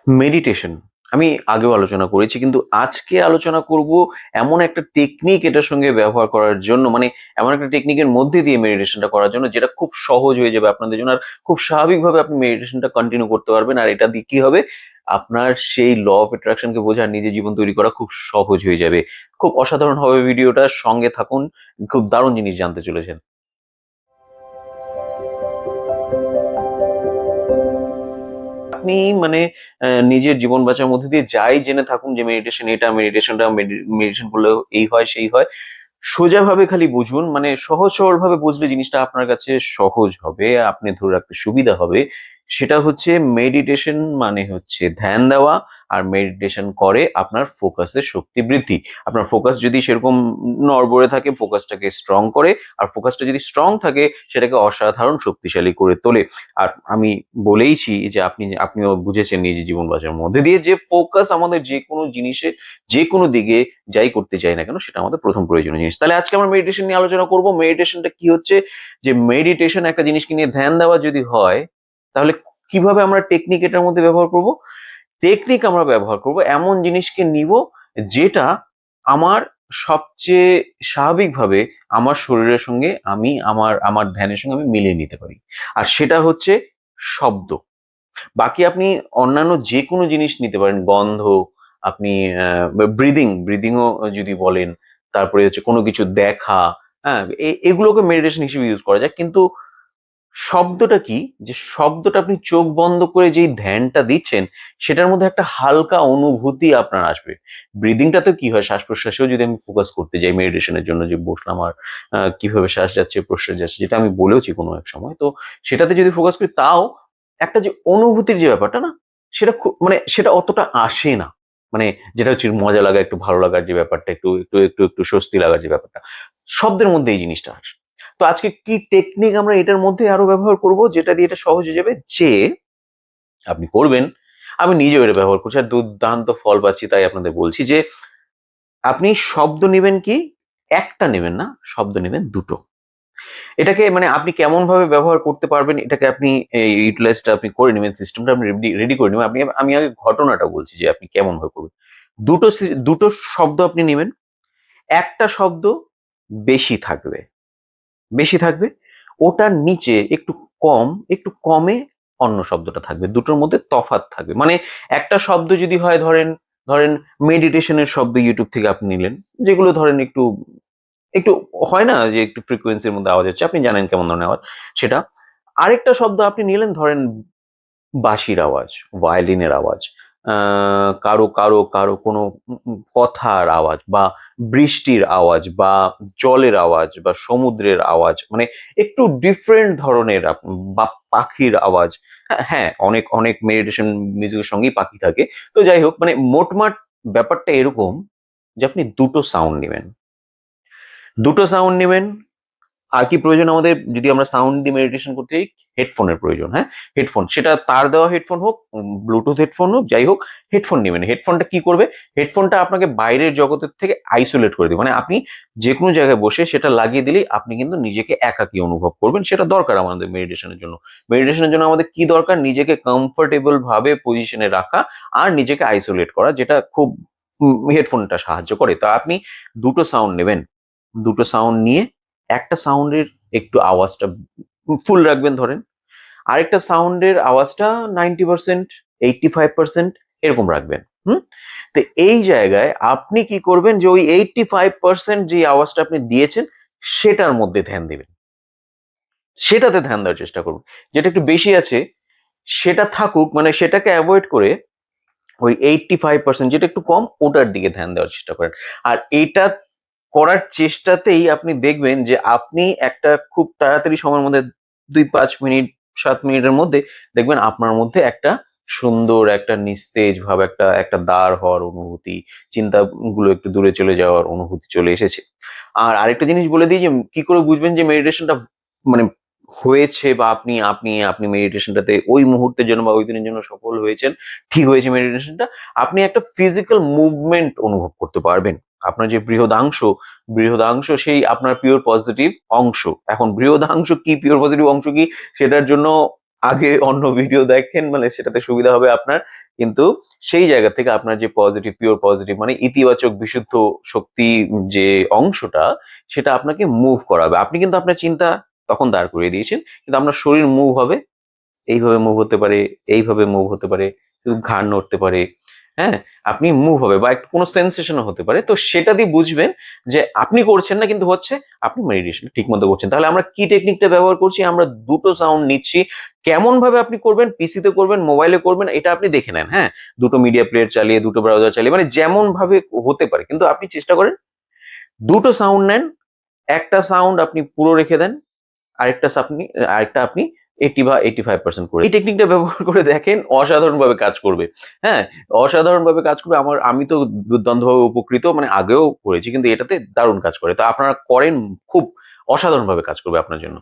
Meditation আমি আগেও আলোচনা করেছি, কিন্তু আজকে আলোচনা করব এমন একটা টেকনিক এটার সঙ্গে ব্যবহার করার জন্য, মানে এমন একটা টেকনিকের মধ্যে দিয়ে মেডিটেশনটা করার জন্য যেটা খুব সহজ হয়ে যাবে আপনাদের জন্য, আর খুব স্বাভাবিকভাবে আপনি মেডিটেশনটা কন্টিনিউ করতে পারবেন। আর এটা দিয়ে কি হবে, আপনার সেই ল অফ অ্যাট্রাকশনকে বোঝা, নিজের জীবন তৈরি করা খুব সহজ হয়ে যাবে। খুব অসাধারণ হবে ভিডিওটা, সঙ্গে থাকুন, খুব দারুণ জিনিস জানতে চলেছেন। আপনি মানে নিজের জীবন বাঁচার মধ্যে দিয়ে যাই জেনে থাকুন যে মেডিটেশন এটা, মেডিটেশন করলে এই হয় সেই হয়, সোজাভাবে খালি বুঝুন, মানে সহজ সরল ভাবে বুঝলে জিনিসটা আপনার কাছে সহজ হবে, আপনি ধরে রাখতে সুবিধা হবে। সেটা হচ্ছে মেডিটেশন মানে হচ্ছে ধ্যান দেওয়া। আর মেডিটেশন করে আপনার ফোকাসের শক্তি বৃদ্ধি। আপনার ফোকাস যদি সেরকম নড়বড়ে থাকে, ফোকাসটাকে স্ট্রং করে। আর ফোকাসটা যদি স্ট্রং থাকে, সেটাকে অসাধারণ শক্তিশালী করে তোলে। আর আমি বলেইছি যে আপনিও বুঝেছেন নিজের জীবন বাঁচার মধ্যে দিয়ে যে ফোকাস আমাদের যে কোনো জিনিসে, যে কোনো দিকে যাই করতে চাই না কেন, সেটা আমাদের প্রথম প্রয়োজনীয় জিনিস। তাহলে আজকে আমরা মেডিটেশন নিয়ে আলোচনা করব। মেডিটেশনটা কি হচ্ছে, যে মেডিটেশন একটা জিনিসকে নিয়ে ধ্যান দেওয়া যদি হয়, তাহলে কিভাবে আমরা টেকনিক এটার মধ্যে ব্যবহার করব। টেকনিক আমরা ব্যবহার করব এমন জিনিসকে নিব যেটা আমার সবচেয়ে স্বাভাবিকভাবে আমার শরীরের সঙ্গে, আমি আমার আমার ধ্যানের সঙ্গে আমি মিলিয়ে নিতে পারি। আর সেটা হচ্ছে শব্দ। বাকি আপনি অন্যান্য যে কোনো জিনিস নিতে পারেন, গন্ধ, আপনি ব্রিদিংও যদি বলেন, তারপরে হচ্ছে কোনো কিছু দেখা, হ্যাঁ, এগুলোকে মেডিটেশন হিসেবে ইউজ করা যায়। কিন্তু শব্দটা কি, যে শব্দটা আপনি চোখ বন্ধ করে যেই ধ্যানটা দিচ্ছেন, সেটার মধ্যে একটা হালকা অনুভূতি আপনার আসবে। ব্রিদিংটাতে কি হয়, শ্বাস প্রশ্বাসেও যদি আমি ফোকাস করতে যাই মেডিটেশনের জন্য, যে বসলাম আর কিভাবে শ্বাস যাচ্ছে প্রশ্বাস যাচ্ছে, যেটা আমি বলেওছি কোনো এক সময়, তো সেটাতে যদি ফোকাস করি, তাও একটা যে অনুভূতির যে ব্যাপারটা না, সেটা খুব মানে সেটা অতটা আসে না। মানে যেটা হচ্ছে মজা লাগা, একটু ভালো লাগার যে ব্যাপারটা, একটু একটু একটু একটু স্বস্তি লাগার যে ব্যাপারটা, শব্দের মধ্যে এই জিনিসটা আসে। তো আজকে কি টেকনিক আমরা এটার মধ্যে আরো ব্যবহার করব, যেটা দিয়ে এটা সহজ হয়ে যাবে, যে আপনি করবেন, আমি নিজেও এটা ব্যবহার করছি আর দুর্দান্ত ফল পাচ্ছি, তাই আপনাদের বলছি যে আপনি শব্দ নেবেন কি, একটা নেবেন না, শব্দ নেবেন দুটো। এটাকে মানে আপনি কেমন ভাবে ব্যবহার করতে পারবেন, এটাকে আপনি ইউটিলাইজটা আপনি করে নেবেন, সিস্টেমটা আপনি রেডি করে নেবেন। আমি আগে ঘটনাটা বলছি যে আপনি কেমন ভাবে করবেন। দুটো শব্দ আপনি নেবেন। একটা শব্দ বেশি থাকবে, বেশি থাকবে, ওটার নিচে একটু কম, একটু কমে অন্য শব্দটা থাকবে, দুটোর মধ্যে তফাৎ থাকবে। মানে একটা শব্দ যদি হয়, ধরেন ধরেন মেডিটেশনের শব্দ ইউটিউব থেকে আপনি নিলেন, যেগুলো ধরেন একটু একটু হয় না যে একটু ফ্রিকোয়েন্সির মধ্যে আওয়াজ হচ্ছে, আপনি জানেন কেমন ধরনের আওয়াজ সেটা। আরেকটা শব্দ আপনি নিলেন, ধরেন বাঁশির আওয়াজ, ভায়োলিনের আওয়াজ, কারো কারো কারো কোনো কথার আওয়াজ, বা বৃষ্টির আওয়াজ, বা জলের আওয়াজ, বা সমুদ্রের আওয়াজ, মানে একটু ডিফারেন্ট ধরনের বা পাখির আওয়াজ। হ্যাঁ হ্যাঁ, অনেক অনেক মেডিটেশন মিউজিকের সঙ্গেই পাখি থাকে। তো যাই হোক, মানে মোটমাট ব্যাপারটা এরকম যে আপনি দুটো সাউন্ড নেবেন, দুটো সাউন্ড নেবেন। আর কি প্রয়োজন আমাদের, যদি আমরা সাউন্ড দিয়ে মেডিটেশন করতে চাই, হেডফোনের প্রয়োজন। হ্যাঁ, হেডফোন, সেটা তার দেওয়া হেডফোন হোক, ব্লুটুথ হেডফোন হোক, যাই হোক, হেডফোন নেবেন। হেডফোনটা কি করবে, হেডফোনটা আপনাকে বাইরের জগতের থেকে আইসোলেট করে দেবে। মানে আপনি যে কোনো জায়গায় বসে সেটা লাগিয়ে দিলেই আপনি কিন্তু নিজেকে একাকী অনুভব করবেন। সেটা দরকার আমাদের মেডিটেশনের জন্য। মেডিটেশনের জন্য আমাদের কি দরকার, নিজেকে কমফোর্টেবল ভাবে পজিশনে রাখা, আর নিজেকে আইসোলেট করা, যেটা খুব হেডফোনটা সাহায্য করে। তা আপনি দুটো সাউন্ড নেবেন, দুটো সাউন্ড নিয়ে একটা সাউন্ডের একটু আওয়াজটা ফুল রাখবেন ধরেন, আরেকটা সাউন্ডের আওয়াজটা 90%, 85% এরকম রাখবেন। হুম। তো এই জায়গায় আপনি কি করবেন, যে ওই 85% যে আওয়াজটা আপনি দিয়েছেন, সেটার মধ্যে ধ্যান দিবেন, সেটাতে ধ্যান দেওয়ার চেষ্টা করুন। যেটা একটু বেশি আছে সেটা থাকুক, মানে সেটাকে অ্যাভয়েড করে ওই 85% যেটা একটু কম, ওটার দিকে ধ্যান দেওয়ার চেষ্টা করেন। আর এইটা করার চেষ্টাতেই আপনি দেখবেন যে আপনি একটা খুব তাড়াতাড়ি সময়ের মধ্যে, 2-5 মিনিট, 7 মিনিটের মধ্যে দেখবেন আপনার মধ্যে একটা সুন্দর একটা নিস্তেজ ভাব, একটা একটা দাঁড় হওয়ার অনুভূতি, চিন্তাগুলো একটু দূরে চলে যাওয়ার অনুভূতি চলে এসেছে। আর আরেকটা জিনিস বলে দিই, যে কি করে বুঝবেন যে মেডিটেশনটা মানে হয়েছে, বা আপনি আপনি আপনি মেডিটেশনটাতে ওই মুহূর্তের জন্য বা ওই দিনের জন্য সফল হয়েছেন, ঠিক হয়েছে মেডিটেশনটা, আপনি একটা ফিজিক্যাল মুভমেন্ট অনুভব করতে পারবেন। আপনার যে বৃহদাংশ সেই আপনার পিওর পজিটিভ অংশ। এখন বৃহদাংশ কি, পিওর পজিটিভ অংশ কি, সেটার জন্য আগে অন্য ভিডিও দেখেন, মানে সেটাতে সুবিধা হবে আপনার। কিন্তু সেই জায়গা থেকে আপনার যে পজিটিভ, পিওর পজিটিভ মানে ইতিবাচক বিশুদ্ধ শক্তি যে অংশটা, সেটা আপনাকে মুভ করাবে। আপনি কিন্তু আপনার চিন্তা তখন দাঁড় করিয়ে দিয়েছেন, কিন্তু আপনার শরীর মুভ হবে, এইভাবে মুভ হতে পারে, এইভাবে মুভ হতে পারে, শুধু ঘাড় নড়তে পারে। হ্যাঁ, আপনি মুভ হবে বা একটা কোনো সেন্সেশনও হতে পারে। তো সেটা দিয়ে বুঝবেন যে আপনি করছেন না কিন্তু হচ্ছে, আপনি মেডিটেশন ঠিক মতো করছেন। তাহলে আমরা কি টেকনিকটা ব্যবহার করছি? আমরা দুটো সাউন্ড নিচ্ছি। কেমন ভাবে আপনি করবেন, পিসিতে করবেন, মোবাইলে করবেন, এটা আপনি দেখে নেন। হ্যাঁ, দুটো মিডিয়া প্লেয়ার চালিয়ে, দুটো ব্রাউজার চালিয়ে, মানে যেমন ভাবে হতে পারে, কিন্তু আপনি চেষ্টা করেন দুটো সাউন্ড নেন। একটা সাউন্ড আপনি পুরো রেখে দেন, আরেকটা আপনি 80 বা 85% করে এই টেকনিকটা ব্যবহার করে দেখেন, অসাধারণভাবে কাজ করবে। হ্যাঁ, অসাধারণভাবে কাজ করবে। আমি তো দুর্দান্তভাবে উপকৃত, মানে আগেও করেছি, কিন্তু এটাতে দারুণ কাজ করে। তো আপনারা করেন, খুব অসাধারণভাবে কাজ করবে আপনার জন্য।